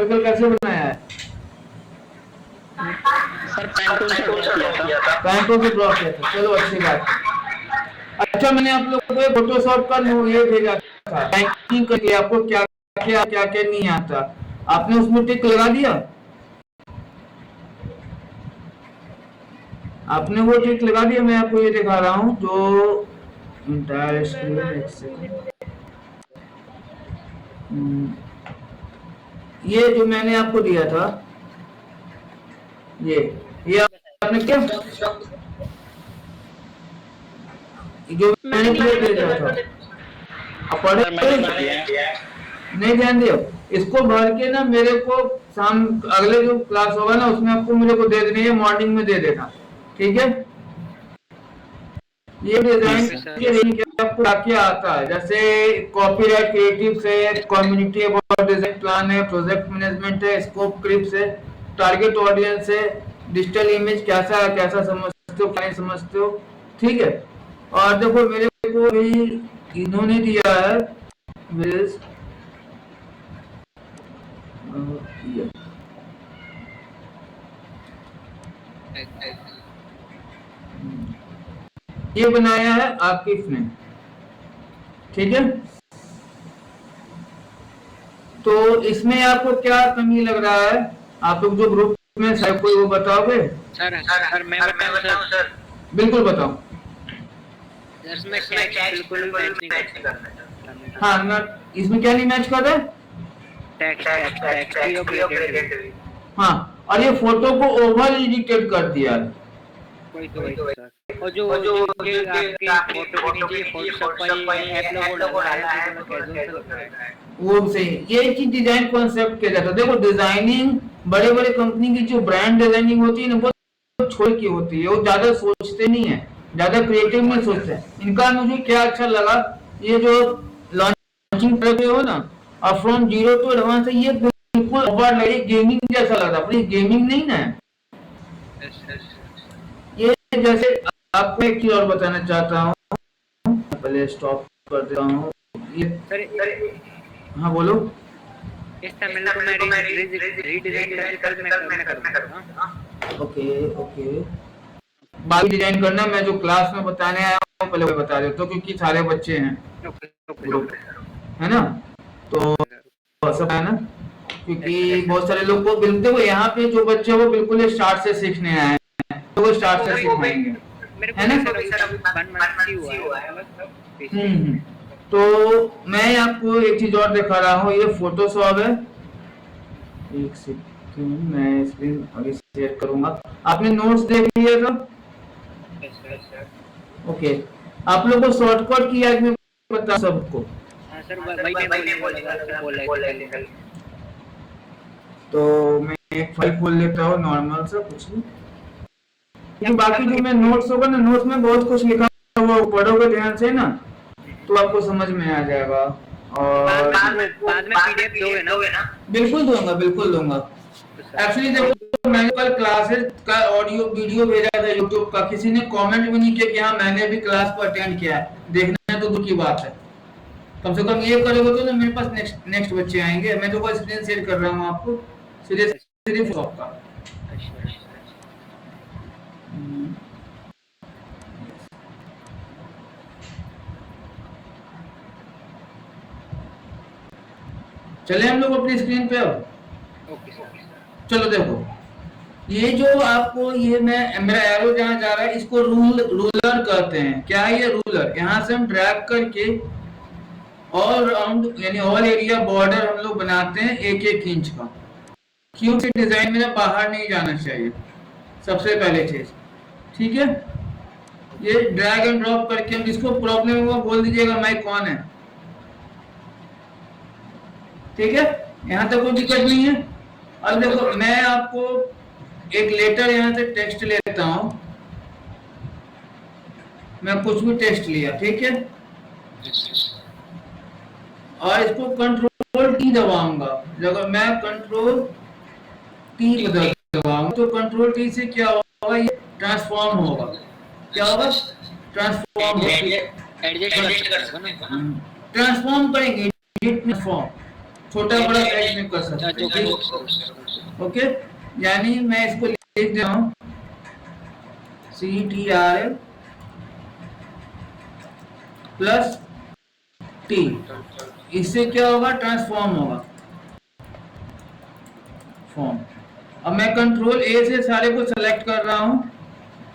Circle कैसे बनाया है? सर पेन टूल से ड्रॉ किया था। पेन टूल से ड्रॉ किया था, चलो अच्छी बात है। अच्छा, मैंने आप लोगों को फोटोशॉप का ये भेजा था, रैंकिंग करके आपको क्या क्या क्या क्या नहीं आता, आपने उसमें टिक लगा दिया? आपने वो टिक लगा दिया? मैं आपको ये दिखा रहा हूँ जो इंटायर स्क्रीन, एक सेकंड, ये जो मैंने आपको दिया था, ये आपने क्या, जो मैंने भेजा था, आप पढ़े? नहीं ध्यान दियो, इसको भर के ना मेरे को शाम अगले जो क्लास होगा ना उसमें आपको मेरे को दे देनी है, मॉर्निंग में दे देना, ठीक है? ये डिजाइन के लिए आपको क्या क्या आता है, जैसे कॉपीराइट, क्रिएटिव से, कम्युनिटी अबाउट डिजाइन प्लान है, प्रोजेक्ट मैनेजमेंट है, स्कोप क्रिप्स है, टारगेट ऑडियंस है, डिजिटल इमेज कैसा है, कैसा समझते हो क्या नहीं समझते हो, ठीक है? और देखो मेरे को भी इन्होंने दिया है ये बनाया है आकिफ ने, ठीक है? तो इसमें आपको क्या कमी लग रहा है? आप लोग जो ग्रुप में सर कोई वो बताओगे? सर मैं बताऊं सर? बिल्कुल बताओ। इसमें बिल्कुल भी मैच नहीं करता। हाँ ना, इसमें क्या नहीं मैच कर रहा है? टेक्स्ट। हाँ, और ये फोटो को ओवर एडिटेड कर दिया है। वही तो सर। और जो आपके फोटो के नीचे फोटोशॉप का ऐप लोगो डाला है तो कैजुअल लग रहा है। वो सही, ये चीज डिजाइन कॉन्सेप्ट किया जाता है। देखो डिजाइनिंग बड़े बड़े कंपनी की जो ब्रांड डिजाइनिंग होती है ना वो छोड़ की होती है, वो ज्यादा सोचते नहीं है, ज्यादा क्रिएटिव नहीं सोचते हैं। इनका मुझे क्या अच्छा लगा, ये जो लॉन्चिंग कर रहे हो ना, और फ्रॉम जीरो टू एडवांस, ये बिल्कुल ओवर लगे गेमिंग जैसा लग रहा है, पर ये गेमिंग नहीं ना है। ये जैसे आपको एक चीज और बताना चाहता हूँ, पहले स्टॉप कर देता हूँ ये। हाँ बोलो। इस तमिल को मैं रीडिजाइन करके कल मैं करूँगा। ओके, बाकी डिजाइन करना मैं जो क्लास में बताने आया हूँ पहले बता देता हूँ, क्योंकि सारे बच्चे हैं ग्रुप, है ना? तो सब है ना, क्योंकि बहुत सारे लोग को बिल्कुल, यहाँ पे जो बच्चे वो बिल्कुल स्टार्ट से सीखने आए हैं, तो वो स्टार्ट से सिखाएंगे, है ना? तो मैं आपको एक चीज और दिखा रहा हूँ, ये फोटोशॉप है, एक सेकंड मैं स्क्रीन अभी शेयर करूंगा। आपने नोट्स देख लिया था? ओके, आप लोगों को शॉर्टकट की आज मैं बता सबको। तो मैं एक फाइल खोल लेता हूँ नॉर्मल सा, कुछ नहीं, बाकी जो मैं नोट्स होगा ना, नोट्स में बहुत कुछ लिखा हुआ, पढ़ोगे ध्यान से ना तो आपको समझ में आ जाएगा। और बाद में पीडीएफ दोगे ना? बिल्कुल दूंगा। एक्चुअली देखो, मैंने कल क्लासेस का ऑडियो वीडियो भेजा था यूट्यूब का, किसी ने कमेंट भी नहीं किया कि हाँ मैंने भी क्लास को अटेंड किया है, देखना है तो दूर की बात है। कम से कम ये करोगे तो ना मेरे पास नेक्स्ट बच्चे आएंगे। मैं तो स्क्रीन शेयर कर रहा हूँ आपको, सिर्फ आपका। चले हम लोग अपनी स्क्रीन पे अब। चलो देखो, ये जो आपको ये मेरा एरो जहाँ जा रहा है इसको रूलर कहते हैं। क्या है ये रूलर? यहाँ से हम ड्रैग करके ऑल राउंड यानी ऑल एरिया बॉर्डर हम लोग बनाते हैं 1-1 इंच का। क्यों? से डिजाइन मेरा बाहर नहीं जाना चाहिए, सबसे पहले चीज, ठीक है? ये ड्रैग एंड ड्रॉप करके हम, जिसको प्रॉब्लम होगा बोल दीजिएगा माइक कौन है, ठीक है? यहाँ तक कोई दिक्कत नहीं है। अब देखो मैं आपको एक लेटर यहाँ से टेक्स्ट लेता हूँ, मैं कुछ भी टेक्स्ट लिया, ठीक है? और इसको कंट्रोल टी दबाऊंगा। अगर मैं कंट्रोल टी दबाऊंगा तो कंट्रोल टी से क्या होगा, ये ट्रांसफॉर्म होगा। क्या होगा? ट्रांसफॉर्म करेंगे, ट्रांसफॉर्म। छोटा बड़ा साइज में कर सकते हैं। ओके, यानी मैं इसको लिख दे रहा हूँ CTRL प्लस T, इससे क्या होगा, ट्रांसफॉर्म होगा, फॉर्म। अब मैं कंट्रोल A से सारे को सेलेक्ट कर रहा हूँ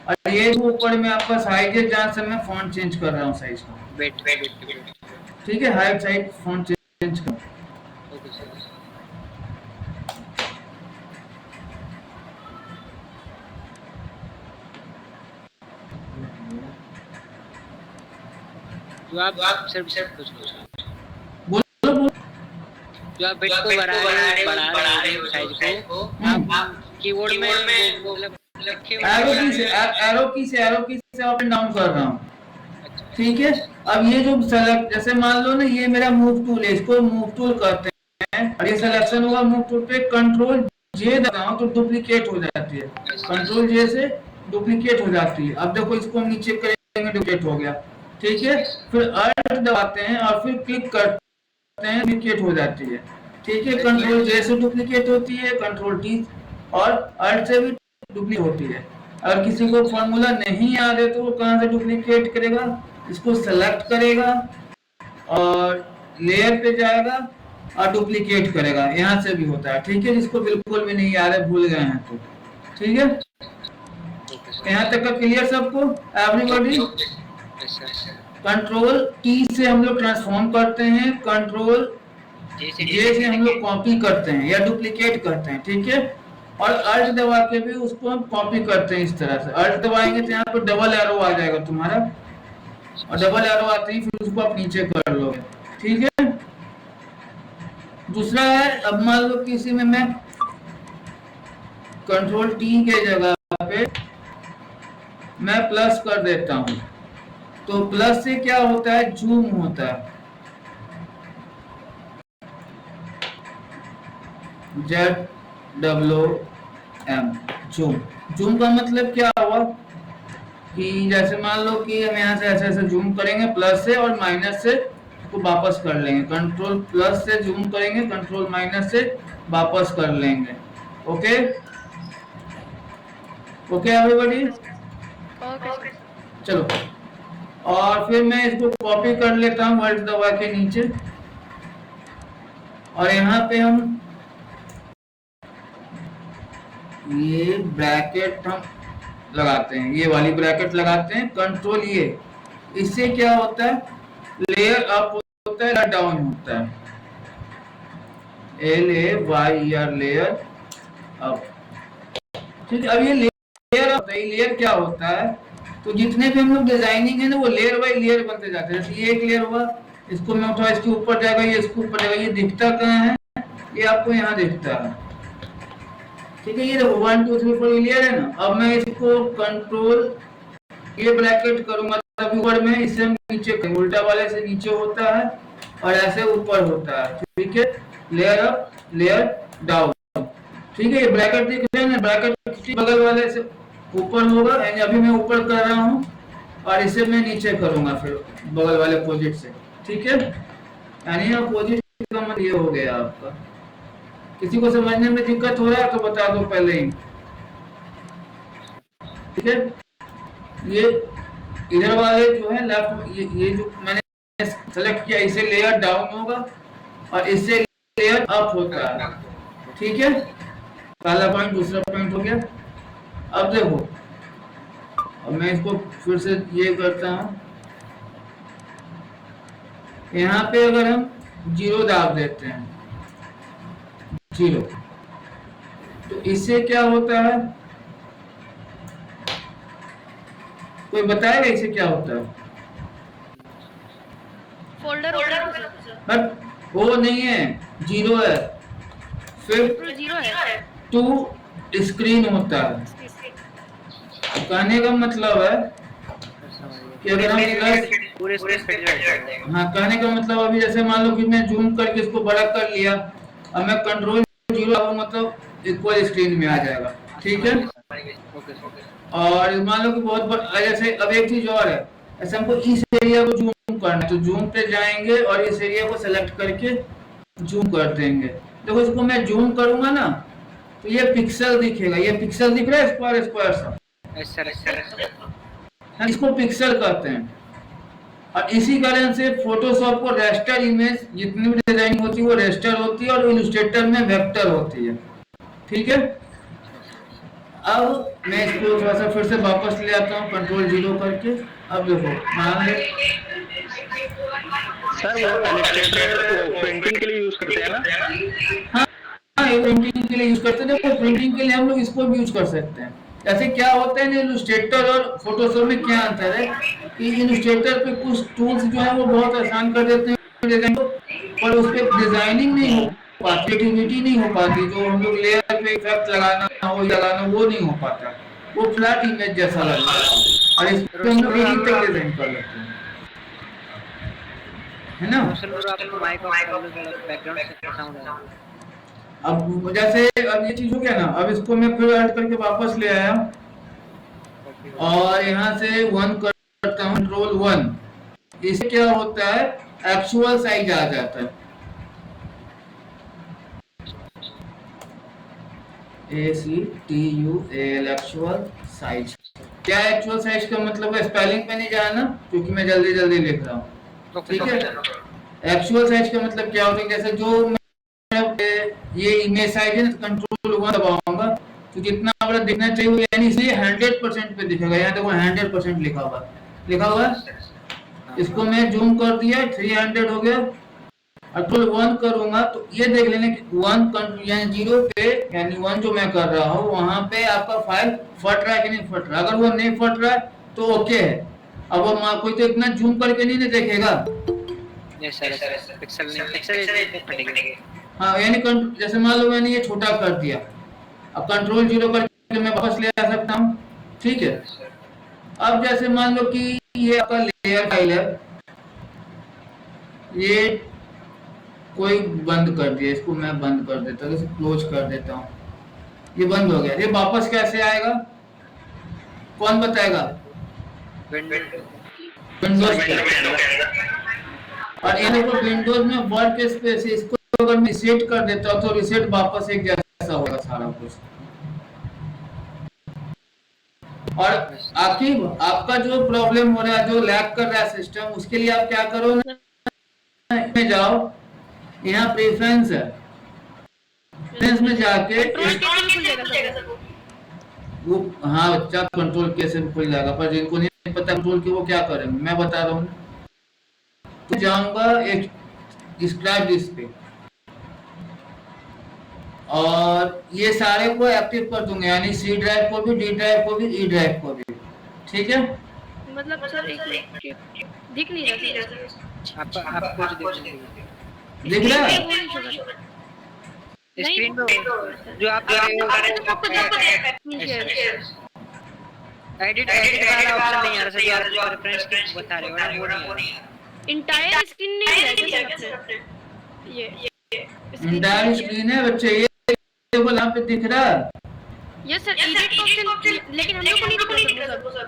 और ये ऊपर में आपका साइज है जहाँ से मैं फॉन्ट चेंज कर रहा हूँ साइज को। ठीक है, हाइट साइज फॉन्ट चेंज कर। जो आप सिर्फ कुछ बोलो बोलो। जो आप बिट को बढ़ा रहे हैं साइज को, आप कीबोर्ड में मतलब एरो की से अप एंड डाउन कर रहा हूँ। ठीक है, अब ये जो सेलेक्ट, जैसे मान लो ना ये मेरा मूव टूल है, इसको मूव टूल करते हैं और ये सिलेक्शन हुआ मूव टूल पे, कंट्रोल जे दबाऊं तो डुप्लीकेट हो जाती है, कंट्रोल जे से डुप्लीकेट हो जाती है। अब देखो इसको हम नीचे करेंगे, डुप्लीकेट हो गया। ठीक है, फिर अल्ट दबाते हैं और फिर क्लिक करते हैं, डुप्लीकेट हो जाती है। ठीक है, कंट्रोल जे से डुप्लीकेट होती है, कंट्रोल टी और अल्ट से भी डुप्लीकेट होती है। अगर किसी को फॉर्मूला नहीं याद है तो वो कहाँ से डुप्लीकेट करेगा, इसको सेलेक्ट करेगा और लेयर पे जाएगा और डुप्लीकेट करेगा, यहाँ से भी होता है। ठीक है, जिसको बिल्कुल भी नहीं याद है, भूल गए हैं तो ठीक है, यहाँ तक का क्लियर सबको, एवरीबॉडी। कंट्रोल टी से हम लोग ट्रांसफॉर्म करते हैं, कंट्रोल जे से हम लोग कॉपी करते हैं या डुप्लीकेट करते हैं। ठीक है, और अल्ट दबा के भी उसको हम कॉपी करते हैं इस तरह से। अल्ट दबाएंगे तो यहाँ पर डबल एरो आ जाएगा तुम्हारा, और डबल एरो आते ही फिर उसको आप नीचे कर लोगे। ठीक है, दूसरा है, अब मान लो किसी में मैं कंट्रोल टी के जगह पे मैं प्लस कर देता हूं, तो प्लस से क्या होता है, जूम होता है, ZWM, जूम। जूम का मतलब क्या हुआ कि जैसे मान लो कि हम यहाँ से ऐसे ऐसे जूम करेंगे प्लस से, और माइनस से उसको वापस कर लेंगे, कंट्रोल प्लस से जूम करेंगे, कंट्रोल माइनस से वापस कर लेंगे। ओके ओके एवरीबॉडी, चलो। और फिर मैं इसको कॉपी कर लेता हूँ अल्ट दबा के नीचे, और यहाँ पे हम ये ब्रैकेट हम लगाते हैं, ये वाली ब्रैकेट लगाते हैं, कंट्रोल ये, इससे क्या होता है, लेयर अप होता है, लेयर डाउन होता है, LAYER, लेयर अप। ठीक है, अब ये लेयर अप है, लेयर क्या होता है, तो जितने भी हम लोग डिजाइनिंग है ना वो लेयर बाय लेयर बनते जाते हैं। जैसे ये एक लेयर हुआ, इसको मैं उठा, इसके ऊपर जाएगा, ये इसके ऊपर जाएगा, ये दिखता कहाँ है, ये आपको यहाँ दिखता है। ठीक है, ये देखो 1 2 3 4 लेयर है ना। अब मैं इसको कंट्रोल ये ब्रैकेट करूंगा, तब ऊपर में इससे नीचे, उल्टा वाले से नीचे होता है और ऐसे ऊपर होता है। ठीक है, लेयर अप लेयर डाउन। ठीक है, ये ब्रैकेट दिख रहे हैं ना, ब्रैकेट बगल वाले से ऊपर होगा, यानी अभी मैं ऊपर कर रहा हूँ और इसे मैं नीचे करूंगा फिर बगल वाले अपोजिट से। ठीक है, यानी अपोजिट का मतलब ये हो गया आपका। किसी को समझने में दिक्कत हो रहा है तो बता दो पहले ही। ठीक है, ये इधर वाले जो है लेफ्ट, ये जो मैंने सेलेक्ट किया, इसे लेयर डाउन होगा और इससे लेयर अप होता है। ठीक है, पहला पॉइंट, दूसरा पॉइंट हो गया। अब देखो, अब मैं इसको फिर से ये करता हूँ, यहाँ पे अगर हम 0 दाब देते हैं, 0, तो इससे क्या होता है, कोई बताएगा इसे क्या होता है? फोल्डर बट वो नहीं है, 0 है, फिर 0 है, 2 स्क्रीन होता है। कहने का मतलब है कि अगर हम पूरे हाँ, कहने का मतलब अभी जैसे मान लो कि मैं जूम करके इसको बड़ा कर लिया, अब मैं कंट्रोल 0 मतलब इक्वल स्क्रीन में आ जाएगा। ठीक है, और मान लो कि बहुत बड़ा, जैसे अब एक चीज और है, ऐसे हमको इस एरिया को जूम करना है, तो जूम पे जाएंगे और इस एरिया को सेलेक्ट करके जूम कर देंगे। देखो इसको मैं जूम करूंगा ना तो ये पिक्सल दिखेगा, ये पिक्सल दिख रहा है स्क्वायर स्क्वायर सा, यस सर। इसको पिक्सल कहते हैं। और इसी कारण से फोटोशॉप को रेस्टर इमेज जितनी भी डिजाइन होती है वो रेस्टर होती है और इलस्ट्रेटर में वेक्टर होती है। ठीक है, अब मैं इसको थोड़ा सा फिर से वापस ले आता हूँ कंट्रोल 0 करके। अब देखो मान लो सर वो इलस्ट्रेटर प्रिंटिंग के लिए यूज करते हैं ना? हाँ, ये प्रिंटिंग के लिए यूज करते हैं। देखो प्रिंटिंग के लिए हम लोग इसको भी यूज कर सकते हैं। ऐसे क्या होता है ना, इलस्ट्रेटर और फोटोशॉप में क्या अंतर है कि इलस्ट्रेटर पे कुछ टूल्स जो है वो बहुत आसान कर देते हैं डिजाइन को, पर उस पे डिजाइनिंग नहीं हो पाती, क्रिएटिविटी नहीं हो पाती, जो हम लोग लेयर पे इफेक्ट लगाना हो लगाना वो नहीं हो पाता, वो फ्लैट इमेज जैसा लगता है। और इस पे हम लोग एडिट तक डिजाइन कर लेते हैं, है ना। आपको माइक ऑफ कर लो, थोड़ा बैकग्राउंड से साउंड आ रहा है। अब जैसे अब ये चीज हो गया ना, अब इसको मैं फिर ऐड करके वापस ले आया और यहाँ से 1 करता हूँ, कंट्रोल 1। इससे क्या होता है, एक्चुअल साइज आ जाता है, ACTUAL एक्चुअल साइज। क्या एक्चुअल साइज का मतलब है, स्पेलिंग पे नहीं जाना क्योंकि मैं जल्दी जल्दी लिख रहा हूँ, ठीक है। एक्चुअल साइज का मतलब क्या होता है, जैसे जो ये इमेज साइज है, कंट्रोल 1 दबाऊंगा तो जितना बड़ा दिखना चाहिए यानी इसलिए 100% पे दिखेगा। यहाँ देखो 100% लिखा हुआ है। इसको मैं जूम कर दिया, 300 हो गया। कंट्रोल 1 करूंगा तो ये देख लेना कि 1 यानी 0 पे, यानी 1 जो मैं कर रहा हूँ वहां पे आपका फाइल फट रहा है कि नहीं फट रहा। अगर वो नहीं फट रहा है तो ओके है। अब वो कोई तो इतना जूम करके नहीं देखेगा, यस सर, पिक्सल नहीं फटेंगे। हाँ, यानी जैसे मान लो मैंने ये छोटा कर दिया, अब कंट्रोल 0 करके मैं वापस ले आ सकता हूँ, ठीक है। अब जैसे मान लो कि ये आपका लेयर फाइल है, ये कोई बंद कर दिया, इसको मैं बंद कर देता हूँ, इसे क्लोज कर देता हूँ, ये बंद हो गया। ये वापस कैसे आएगा, कौन बताएगा? विंडोज के अंदर। और ये देखो विंडोज में वर्क स्पेस, इसको अगर मैं सेट कर देता हूँ तो रिसेट वापस एक जैसा होगा सारा कुछ। और आपका जो प्रॉब्लम हो रहा है, जो लैग कर रहा है सिस्टम, उसके लिए आप क्या करो ना, में जाओ, यहाँ प्रेफरेंस है, प्रेफरेंस में जाके वो, हाँ बच्चा कंट्रोल कैसे खुल जाएगा, पर जिनको नहीं पता कंट्रोल की वो क्या करेंगे मैं बता रहा हूँ। तो जाऊंगा एक डिस्क्राइब दिस पे और ये सारे को एक्टिव कर दूंगा, यानी सी ड्राइव को भी, डी ड्राइव को भी, ई ड्राइव को भी, ठीक है। मतलब सर एक दिख नहीं रहा, आप कुछ दिख रहा है स्क्रीन पे जो आप एडिट वाला ऑप्शन नहीं आ रहा, जो आप रेफरेंस बता रहे हो ना वो नहीं आ रहा। इंटायर स्क्रीन नहीं है, ये इंटायर स्क्रीन है बच्चे, ये देखो यहाँ पे दिख रहा है। यस सर, एडिट ऑप्शन, लेकिन हम लोग को नहीं दिख रहा सर।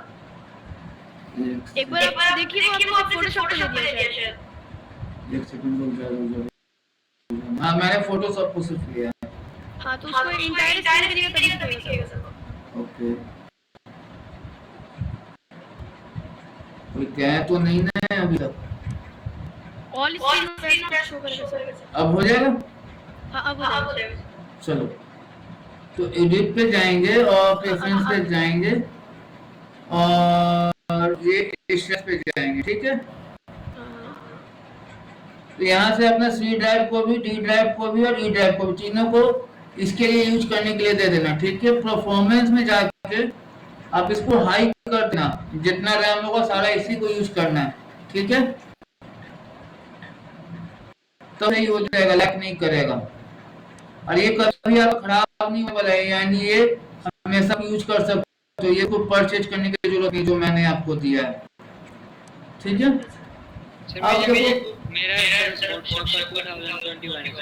एक बार आप देखिए, वो आपको फोटोशॉप पे दे दिया शायद। एक सेकंड रुक जाओ। हाँ मैंने फोटोशॉप को सिर्फ लिया है। हाँ तो उसको इंटायर स्क्रीन करिएगा तभी दिखेगा सर। ओके, कोई क्या तो नहीं ना अभी तक? ऑल स्क्रीन पे शो करेगा सर। अब हो जाएगा? हाँ अब हो जाएगा। चलो तो एडिट पे जाएंगे और प्रेफरेंस पे जाएंगे और ये एशिया पे जाएंगे, ठीक है। तो यहाँ से अपना सी ड्राइव को भी, डी ड्राइव को भी और ई ड्राइव को भी, तीनों को इसके लिए यूज करने के लिए दे देना, ठीक है। परफॉर्मेंस में जाके आप इसको हाई कर देना, जितना रैम होगा सारा इसी को यूज करना है, ठीक है। तो सही हो जाएगा, लैग नहीं करेगा और ये कभी आप खराब नहीं होगा, यानी ये हमेशा यूज कर सकते हो, ये कोई परचेज करने की जरूरत नहीं जो मैंने आपको दिया है, ठीक है। आप देखो मेरा फोटोशॉप का 2021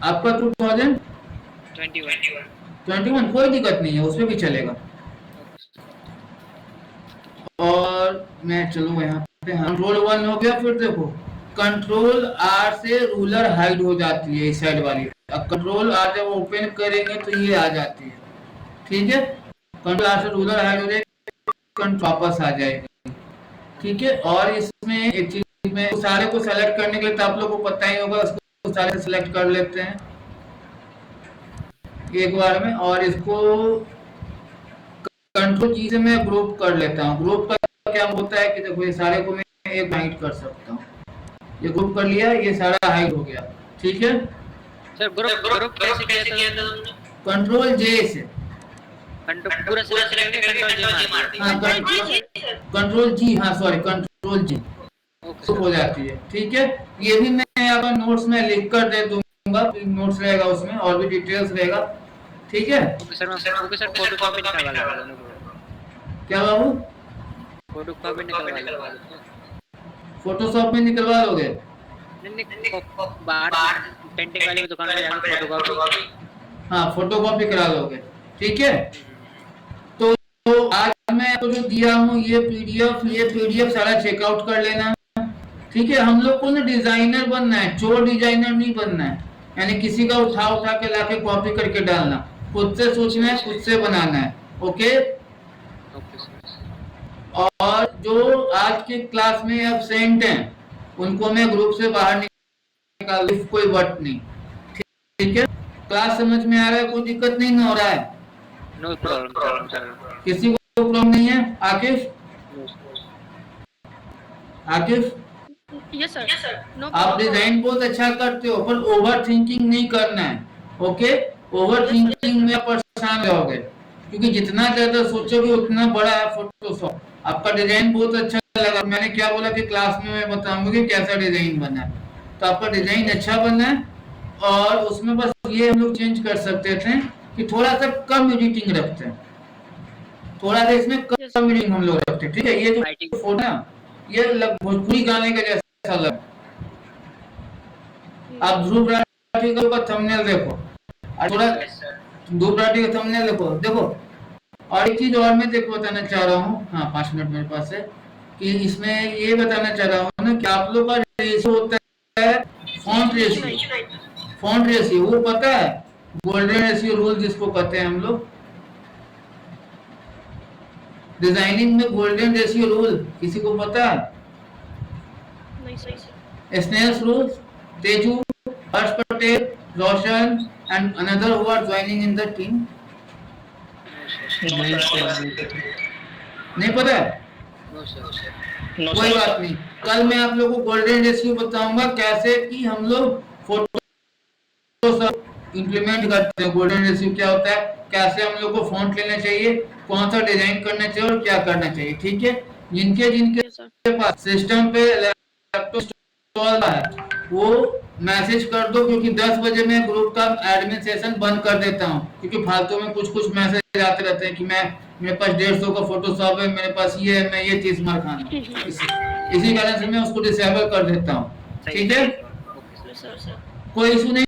आपका 2021 कोई दिक्कत नहीं है, उसमें भी चलेगा। और मैं चलो यहाँ पे कंट्रोल 1 हो गया, फिर देखो कंट्रोल आर से रूलर हाइड हो जाती है इस साइड वाली। अब कंट्रोल आर जब ओपन करेंगे तो ये आ जाती है, ठीक है। कंट्रोल आर से रूलर हाइड हो जाएगी, कंट्रोल वापस आ जाएगी, ठीक है। और इसमें एक चीज में सारे को सेलेक्ट करने के लिए तो आप लोग को पता ही होगा, उसको सारे सेलेक्ट कर लेते हैं एक बार में। और इसको कंट्रोल की से मैं ग्रुप कर लेता हूँ। ग्रुप का क्या होता है कि देखो ये सारे को मैं एक हाइड कर सकता हूँ, ये ग्रुप कर लिया, ये सारा हाइड हो गया, ठीक है। सर ग्रुप ग्रुप कैसे किया था तुमने? कंट्रोल जे से कंट्रोल पूरा सिलेक्ट करके कंट्रोल जे मार दिया। हाँ, कंट्रोल जी, हाँ सॉरी कंट्रोल जी हो जाती है, ठीक है। ये भी मैं यहाँ पर नोट्स में लिख कर दे दूंगा, नोट्स रहेगा उसमें और भी डिटेल्स रहेगा, ठीक है। ओके सर फोटो कॉपी निकलवा लो। क्या बाबू? फोटो कॉपी निकलवा लो। फोटोशॉप में निकलवा लोगे? नहीं बाहर पेंटिंग वाली दुकान पे जाकर फोटो कॉपी, हाँ फोटो कॉपी करा लोगे, ठीक है। तो आज मैं आपको जो दिया हूँ ये पीडीएफ सारा चेकआउट कर लेना, ठीक है। हम लोग को ना डिजाइनर बनना है, चोर डिजाइनर नहीं बनना है, यानी किसी का उठा के लाके कॉपी करके डालना। खुद से सोचना है, खुद से बनाना है, ओके। और जो आज के क्लास में एब्सेंट हैं उनको मैं ग्रुप से बाहर निकाल, कोई वट नहीं, ठीक है। क्लास समझ में आ रहा है? कोई दिक्कत नहीं ना हो रहा है? No problem sir. किसी को प्रॉब्लम नहीं है? आकिफ यस सर, नो आप डिजाइन बहुत अच्छा करते हो पर ओवर थिंकिंग नहीं करना है, ओके। ओवर थिंकिंग में परेशान रहोगे, क्योंकि जितना ज्यादा सोचोगे उतना बड़ा है फोटोशॉप। आपका डिजाइन बहुत अच्छा लगा, मैंने क्या बोला कि क्लास में मैं बताऊंगा कि कैसा डिजाइन बना है। तो आपका डिजाइन अच्छा बना है और उसमें बस ये हम लोग चेंज कर सकते थे कि थोड़ा सा कम एडिटिंग रखते हैं, थोड़ा सा इसमें कम एडिटिंग हम लोग रखते हैं, ठीक है। ये जो फोटो ना ये भोजपुरी गाने का जैसा लग, आप ध्रुव राठी का थंबनेल देखो, थोड़ा ध्रुव राठी का थंबनेल देखो। और एक चीज और मैं देखो बताना चाह रहा हूँ, हाँ 5 मिनट मेरे पास है, कि इसमें ये बताना चाह रहा हूँ ना कि आप लोग का रेशियो होता है फॉन्ट रेशियो, वो पता है गोल्डन रेशियो रूल जिसको कहते हैं हम लोग डिजाइनिंग में। गोल्डन रेशियो रूल किसी को पता है? नहीं सही। Snails rule, Teju, Harsh Patel, Roshan and another who are joining in the team? नहीं पता है? कोई बात नहीं, कल मैं आप लोगों को गोल्डन रेशियो बताऊंगा कैसे कि हम लोग फोटो सब इंप्लीमेंट करते हैं। गोल्डन रेशियो क्या होता है, कैसे हम लोग को फॉन्ट लेना चाहिए, कौन सा डिजाइन करना चाहिए और क्या करना चाहिए, ठीक है। जिनके पास सिस्टम पे लैपटॉप इंस्टॉल है वो मैसेज कर दो, क्योंकि 10 बजे मैं ग्रुप का एडमिन सेशन बंद कर देता हूँ, क्योंकि फालतू में कुछ मैसेज आते रहते हैं कि मेरे पास 150 का फोटोशॉप है, मेरे पास ये है, मैं ये चीज मार खाना, इसी कारण से मैं उसको डिसेबल कर देता हूँ, ठीक है। कोई इशू नहीं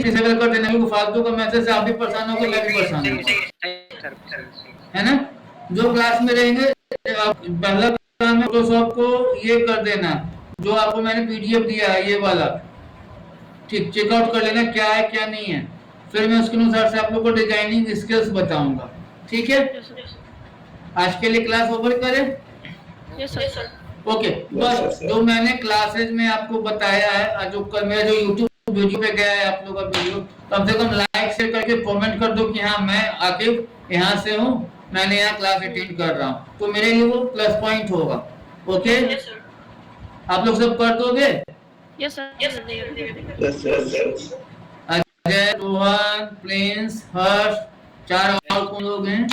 डिसेबल कर देना, क्योंकि फालतू का मैसेज से आप भी परेशान होगे, मैं भी परेशान होगा, है ना। जो क्लास में रहेंगे पहला काम है फोटोशॉप को ये कर देना, जो आपको मैंने पीडीएफ दिया है ये वाला, ठीक, चेकआउट कर लेना क्या है क्या नहीं है। फिर मैं उसके अनुसार से आप लोगों को डिजाइनिंग स्किल्स बताऊंगा, ठीक है। आज के लिए क्लास ओवर करें? Yes sir. ओके, बस जो मैंने क्लासेज में आपको बताया है, जो कल मेरा जो यूट्यूब वीडियो पे गया है आप लोगों का वीडियो, कम से कम लाइक शेयर करके कमेंट कर दो कि हाँ मैं आकिब यहाँ से हूँ, मैंने यहाँ क्लास अटेंड कर रहा हूँ, तो मेरे लिए वो प्लस पॉइंट होगा, ओके। आप लोग सब कर दोगे? Yes sir. Ajay, Rohan, Prince, Harsh, 4 और कौन लोग हैं?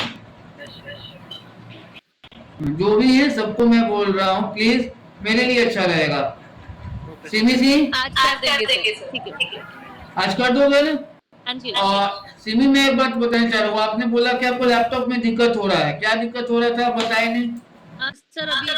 जो भी है सबको मैं बोल रहा हूँ, प्लीज मेरे लिए अच्छा रहेगा। सिमी सिंह आज कर देंगे सर, ठीक है। आज कर दोगे ना? हाँ जी। और सिमी मैं एक बात बताना चाह रहा हूँ, आपने बोला कि आपको लैपटॉप में दिक्कत हो रहा है, क्या दिक्कत हो रहा था बताए नहीं? सर अभी